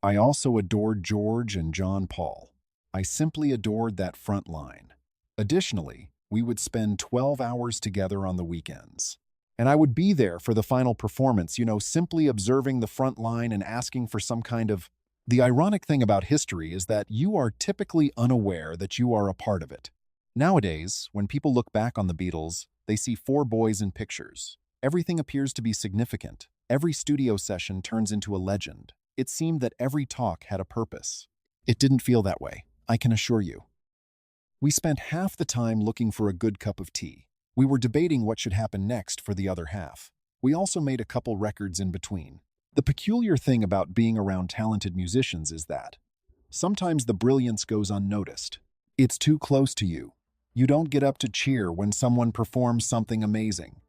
I also adored George and John Paul. I simply adored that front line. Additionally, we would spend 12 hours together on the weekends. And I would be there for the final performance, simply observing the front line and asking for some kind of... The ironic thing about history is that you are typically unaware that you are a part of it. Nowadays, when people look back on the Beatles, they see four boys in pictures. Everything appears to be significant. Every studio session turns into a legend. It seemed that every talk had a purpose. It didn't feel that way, I can assure you. We spent half the time looking for a good cup of tea. We were debating what should happen next for the other half. We also made a couple records in between. The peculiar thing about being around talented musicians is that sometimes the brilliance goes unnoticed. It's too close to you. You don't get up to cheer when someone performs something amazing.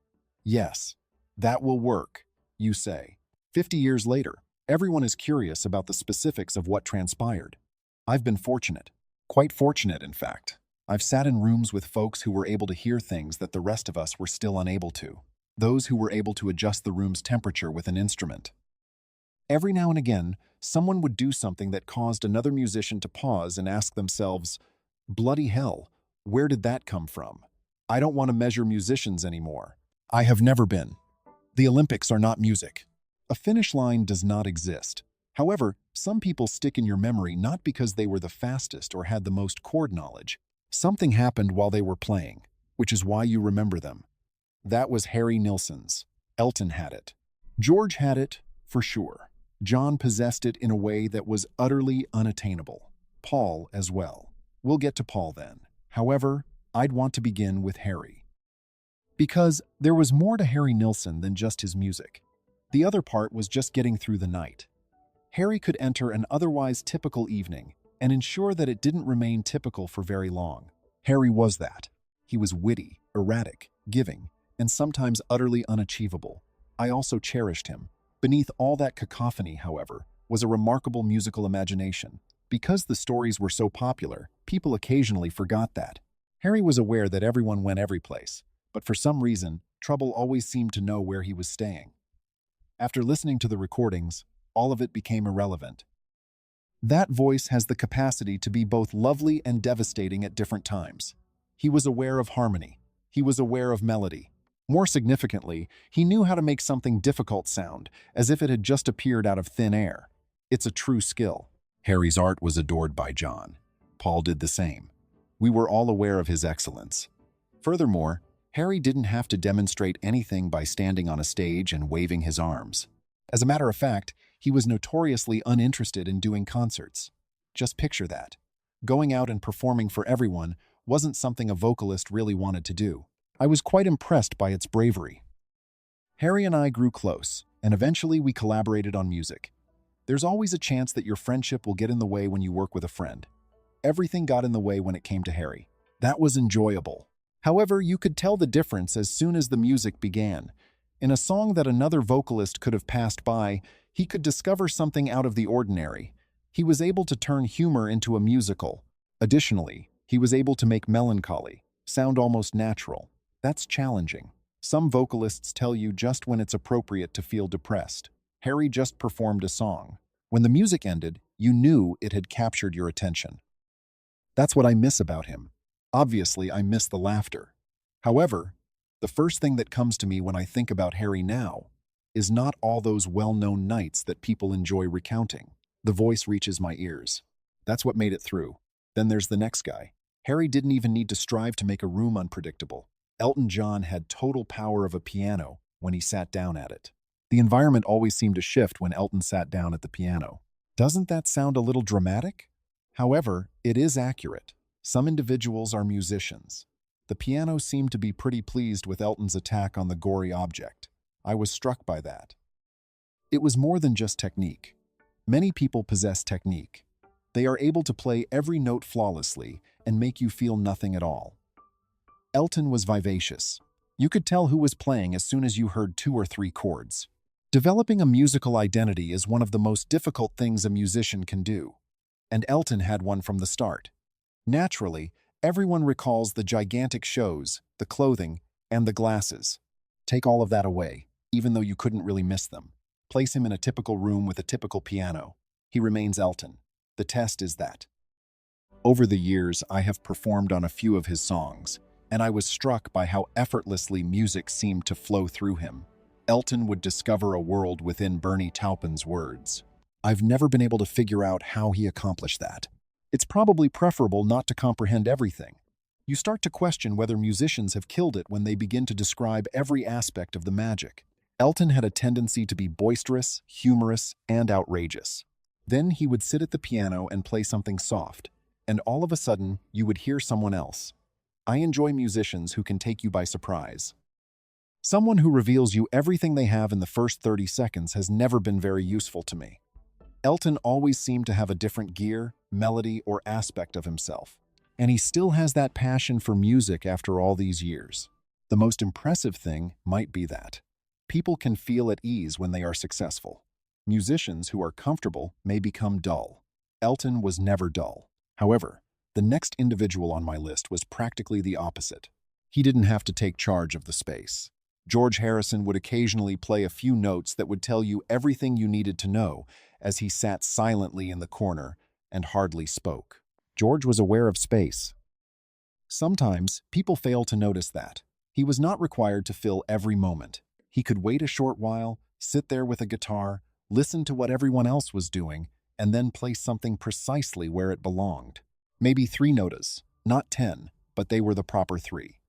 Yes, that will work, you say. 50 years later, everyone is curious about the specifics of what transpired. I've been fortunate. Quite fortunate, in fact. I've sat in rooms with folks who were able to hear things that the rest of us were still unable to. Those who were able to adjust the room's temperature with an instrument. Every now and again, someone would do something that caused another musician to pause and ask themselves, "Bloody hell, where did that come from? I don't want to measure musicians anymore. I have never been. The Olympics are not music." A finish line does not exist. However, some people stick in your memory not because they were the fastest or had the most chord knowledge. Something happened while they were playing, which is why you remember them. That was Harry Nilsson's. Elton had it. George had it, for sure. John possessed it in a way that was utterly unattainable. Paul as well. We'll get to Paul then. However, I'd want to begin with Harry. Because there was more to Harry Nilsson than just his music. The other part was just getting through the night. Harry could enter an otherwise typical evening and ensure that it didn't remain typical for very long. Harry was that. He was witty, erratic, giving, and sometimes utterly unachievable. I also cherished him. Beneath all that cacophony, however, was a remarkable musical imagination. Because the stories were so popular, people occasionally forgot that. Harry was aware that everyone went every place, but for some reason, trouble always seemed to know where he was staying. After listening to the recordings, all of it became irrelevant. That voice has the capacity to be both lovely and devastating at different times. He was aware of harmony. He was aware of melody. More significantly, he knew how to make something difficult sound, as if it had just appeared out of thin air. It's a true skill. Harry's art was adored by John. Paul did the same. We were all aware of his excellence. Furthermore, Harry didn't have to demonstrate anything by standing on a stage and waving his arms. As a matter of fact, he was notoriously uninterested in doing concerts. Just picture that. Going out and performing for everyone wasn't something a vocalist really wanted to do. I was quite impressed by its bravery. Harry and I grew close, and eventually we collaborated on music. There's always a chance that your friendship will get in the way when you work with a friend. Everything got in the way when it came to Harry. That was enjoyable. However, you could tell the difference as soon as the music began. In a song that another vocalist could have passed by, he could discover something out of the ordinary. He was able to turn humor into a musical. Additionally, he was able to make melancholy sound almost natural. That's challenging. Some vocalists tell you just when it's appropriate to feel depressed. Harry just performed a song. When the music ended, you knew it had captured your attention. That's what I miss about him. Obviously, I miss the laughter. However, the first thing that comes to me when I think about Harry now is not all those well-known nights that people enjoy recounting. The voice reaches my ears. That's what made it through. Then there's the next guy. Harry didn't even need to strive to make a room unpredictable. Elton John had total power of a piano when he sat down at it. The environment always seemed to shift when Elton sat down at the piano. Doesn't that sound a little dramatic? However, it is accurate. Some individuals are musicians. The piano seemed to be pretty pleased with Elton's attack on the gory object. I was struck by that. It was more than just technique. Many people possess technique. They are able to play every note flawlessly and make you feel nothing at all. Elton was vivacious. You could tell who was playing as soon as you heard 2 or 3 chords. Developing a musical identity is one of the most difficult things a musician can do, and Elton had one from the start. Naturally, everyone recalls the gigantic shows, the clothing, and the glasses. Take all of that away, even though you couldn't really miss them. Place him in a typical room with a typical piano. He remains Elton. The test is that. Over the years, I have performed on a few of his songs, and I was struck by how effortlessly music seemed to flow through him. Elton would discover a world within Bernie Taupin's words. I've never been able to figure out how he accomplished that. It's probably preferable not to comprehend everything. You start to question whether musicians have killed it when they begin to describe every aspect of the magic. Elton had a tendency to be boisterous, humorous, and outrageous. Then he would sit at the piano and play something soft, and all of a sudden, you would hear someone else. I enjoy musicians who can take you by surprise. Someone who reveals you everything they have in the first 30 seconds has never been very useful to me. Elton always seemed to have a different gear, melody, or aspect of himself. And he still has that passion for music after all these years. The most impressive thing might be that people can feel at ease when they are successful. Musicians who are comfortable may become dull. Elton was never dull. However, the next individual on my list was practically the opposite. He didn't have to take charge of the space. George Harrison would occasionally play a few notes that would tell you everything you needed to know as he sat silently in the corner and hardly spoke. George was aware of space. Sometimes, people fail to notice that. He was not required to fill every moment. He could wait a short while, sit there with a guitar, listen to what everyone else was doing, and then place something precisely where it belonged. Maybe 3 notas, not 10, but they were the proper 3.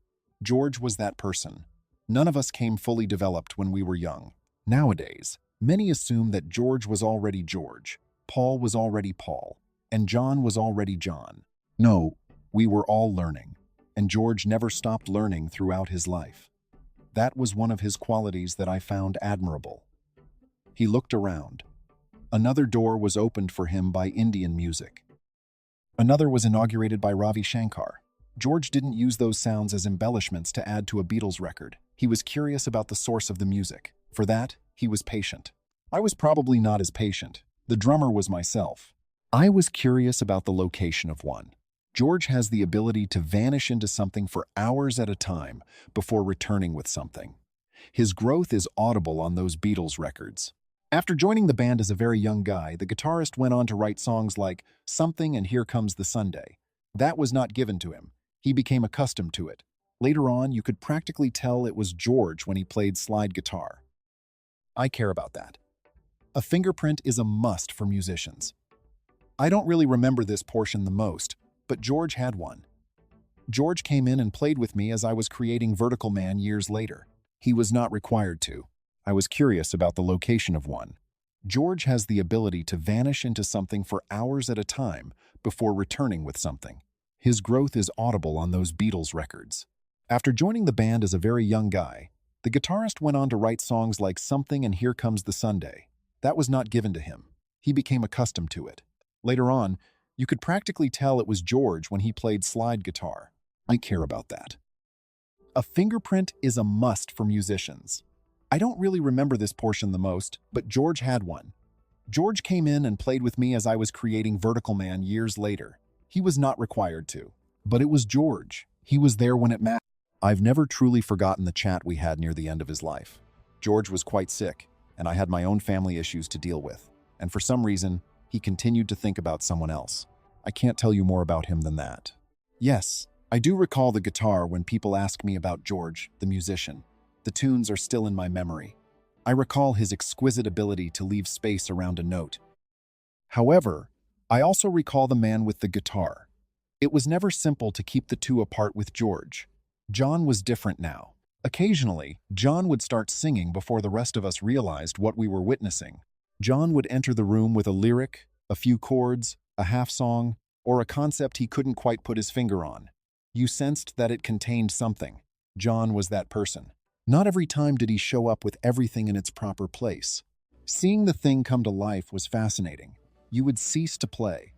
George was that person. None of us came fully developed when we were young. Nowadays, many assume that George was already George, Paul was already Paul, and John was already John. No, we were all learning, and George never stopped learning throughout his life. That was one of his qualities that I found admirable. He looked around. Another door was opened for him by Indian music. Another was inaugurated by Ravi Shankar. George didn't use those sounds as embellishments to add to a Beatles record. He was curious about the source of the music. For that, he was patient. I was probably not as patient. The drummer was myself. I was curious about the location of one. George has the ability to vanish into something for hours at a time before returning with something. His growth is audible on those Beatles records. After joining the band as a very young guy, the guitarist went on to write songs like Something and Here Comes the Sunday. That was not given to him. He became accustomed to it. Later on, you could practically tell it was George when he played slide guitar. I care about that. A fingerprint is a must for musicians. I don't really remember this portion the most, but George had one. George came in and played with me as I was creating Vertical Man years later. He was not required to. I was curious about the location of one. George has the ability to vanish into something for hours at a time before returning with something. His growth is audible on those Beatles records. After joining the band as a very young guy, the guitarist went on to write songs like Something and Here Comes the Sunday. That was not given to him. He became accustomed to it. Later on, you could practically tell it was George when he played slide guitar. I care about that. A fingerprint is a must for musicians. I don't really remember this portion the most, but George had one. George came in and played with me as I was creating Vertical Man years later. He was not required to. But it was George. He was there when it mattered. I've never truly forgotten the chat we had near the end of his life. George was quite sick, and I had my own family issues to deal with. And for some reason, he continued to think about someone else. I can't tell you more about him than that. Yes, I do recall the guitar when people ask me about George, the musician. The tunes are still in my memory. I recall his exquisite ability to leave space around a note. However, I also recall the man with the guitar. It was never simple to keep the two apart with George. John was different now. Occasionally, John would start singing before the rest of us realized what we were witnessing. John would enter the room with a lyric, a few chords, a half song, or a concept he couldn't quite put his finger on. You sensed that it contained something. John was that person. Not every time did he show up with everything in its proper place. Seeing the thing come to life was fascinating. You would cease to play.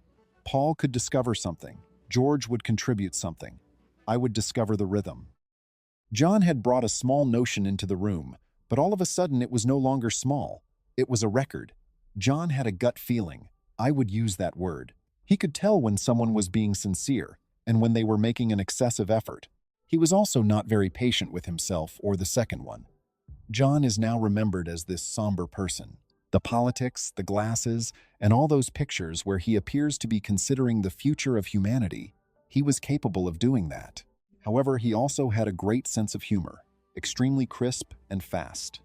Paul could discover something. George would contribute something. I would discover the rhythm. John had brought a small notion into the room, but all of a sudden it was no longer small. It was a record. John had a gut feeling. I would use that word. He could tell when someone was being sincere and when they were making an excessive effort. He was also not very patient with himself or the second one. John is now remembered as this somber person. The politics, the glasses, and all those pictures where he appears to be considering the future of humanity, he was capable of doing that. However, he also had a great sense of humor, extremely crisp and fast.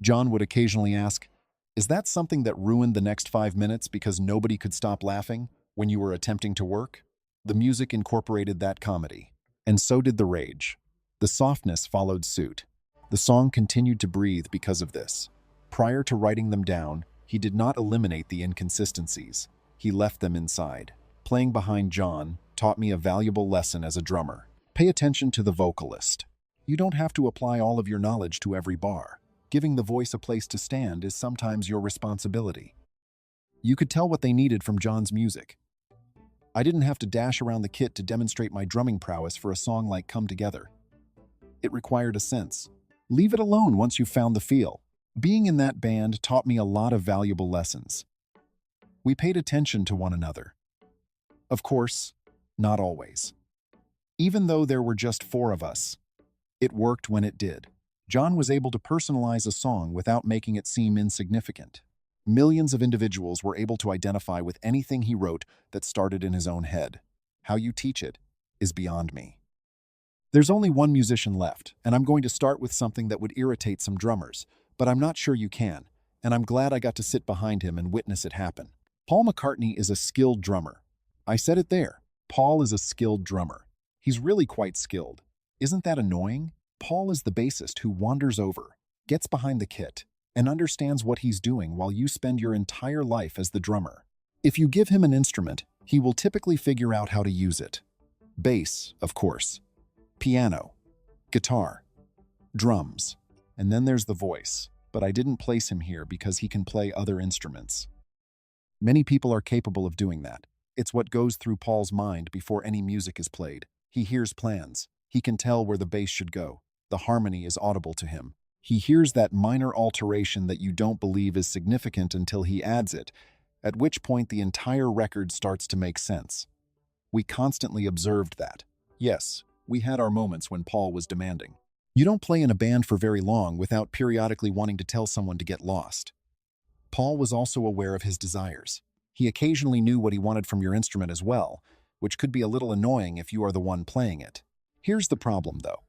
John would occasionally ask, "Is that something that ruined the next 5 minutes because nobody could stop laughing when you were attempting to work?" The music incorporated that comedy, and so did the rage. The softness followed suit. The song continued to breathe because of this. Prior to writing them down, he did not eliminate the inconsistencies. He left them inside. Playing behind John taught me a valuable lesson as a drummer. Pay attention to the vocalist. You don't have to apply all of your knowledge to every bar. Giving the voice a place to stand is sometimes your responsibility. You could tell what they needed from John's music. I didn't have to dash around the kit to demonstrate my drumming prowess for a song like Come Together. It required a sense. Leave it alone once you've found the feel. Being in that band taught me a lot of valuable lessons. We paid attention to one another. Of course, not always. Even though there were just 4 of us, it worked when it did. John was able to personalize a song without making it seem insignificant. Millions of individuals were able to identify with anything he wrote that started in his own head. How you teach it is beyond me. There's only one musician left, and I'm going to start with something that would irritate some drummers, but I'm not sure you can, and I'm glad I got to sit behind him and witness it happen. Paul McCartney is a skilled drummer. I said it there. Paul is a skilled drummer. He's really quite skilled. Isn't that annoying? Paul is the bassist who wanders over, gets behind the kit, and understands what he's doing while you spend your entire life as the drummer. If you give him an instrument, he will typically figure out how to use it. Bass, of course. Piano. Guitar. Drums. And then there's the voice, but I didn't place him here because he can play other instruments. Many people are capable of doing that. It's what goes through Paul's mind before any music is played. He hears plans. He can tell where the bass should go. The harmony is audible to him. He hears that minor alteration that you don't believe is significant until he adds it, at which point the entire record starts to make sense. We constantly observed that. Yes, we had our moments when Paul was demanding. You don't play in a band for very long without periodically wanting to tell someone to get lost. Paul was also aware of his desires. He occasionally knew what he wanted from your instrument as well, which could be a little annoying if you are the one playing it. Here's the problem, though.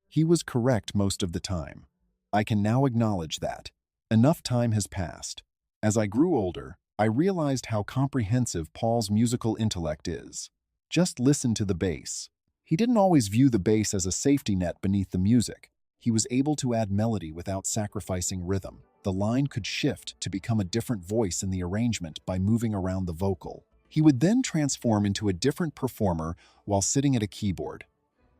He was correct most of the time. I can now acknowledge that. Enough time has passed. As I grew older, I realized how comprehensive Paul's musical intellect is. Just listen to the bass. He didn't always view the bass as a safety net beneath the music. He was able to add melody without sacrificing rhythm. The line could shift to become a different voice in the arrangement by moving around the vocal. He would then transform into a different performer while sitting at a keyboard.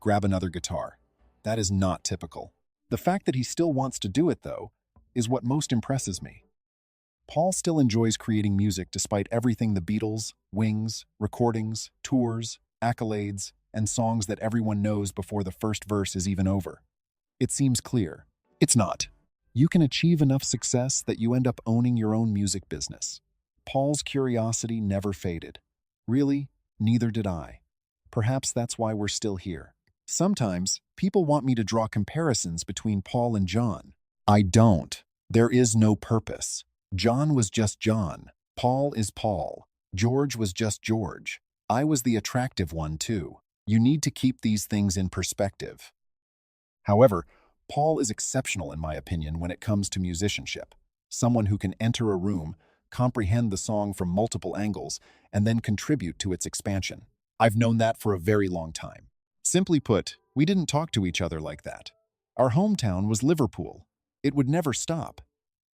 Grab another guitar. That is not typical. The fact that he still wants to do it, though, is what most impresses me. Paul still enjoys creating music despite everything the Beatles, Wings, recordings, tours, accolades, and songs that everyone knows before the first verse is even over. It seems clear. It's not. You can achieve enough success that you end up owning your own music business. Paul's curiosity never faded. Really, neither did I. Perhaps that's why we're still here. Sometimes, people want me to draw comparisons between Paul and John. I don't. There is no purpose. John was just John. Paul is Paul. George was just George. I was the attractive one, too. You need to keep these things in perspective. However, Paul is exceptional in my opinion when it comes to musicianship. Someone who can enter a room, comprehend the song from multiple angles, and then contribute to its expansion. I've known that for a very long time. Simply put, we didn't talk to each other like that. Our hometown was Liverpool. It would never stop.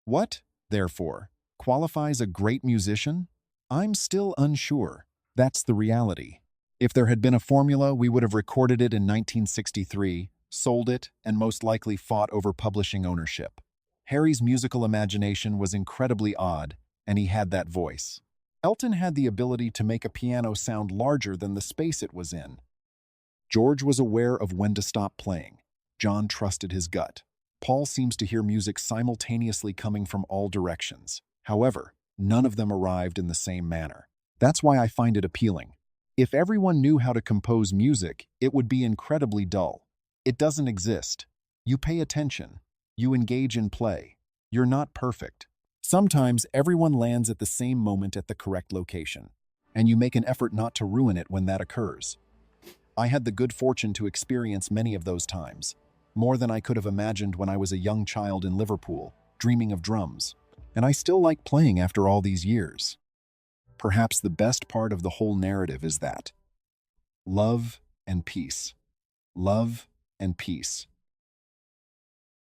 What, therefore, qualifies a great musician? I'm still unsure. That's the reality. If there had been a formula, we would have recorded it in 1963, sold it, and most likely fought over publishing ownership. Harry's musical imagination was incredibly odd, and he had that voice. Elton had the ability to make a piano sound larger than the space it was in. George was aware of when to stop playing. John trusted his gut. Paul seems to hear music simultaneously coming from all directions. However, none of them arrived in the same manner. That's why I find it appealing. If everyone knew how to compose music, it would be incredibly dull. It doesn't exist. You pay attention. You engage in play. You're not perfect. Sometimes everyone lands at the same moment at the correct location, and you make an effort not to ruin it when that occurs. I had the good fortune to experience many of those times, more than I could have imagined when I was a young child in Liverpool, dreaming of drums. And I still like playing after all these years. Perhaps the best part of the whole narrative is that love and peace. Love and peace.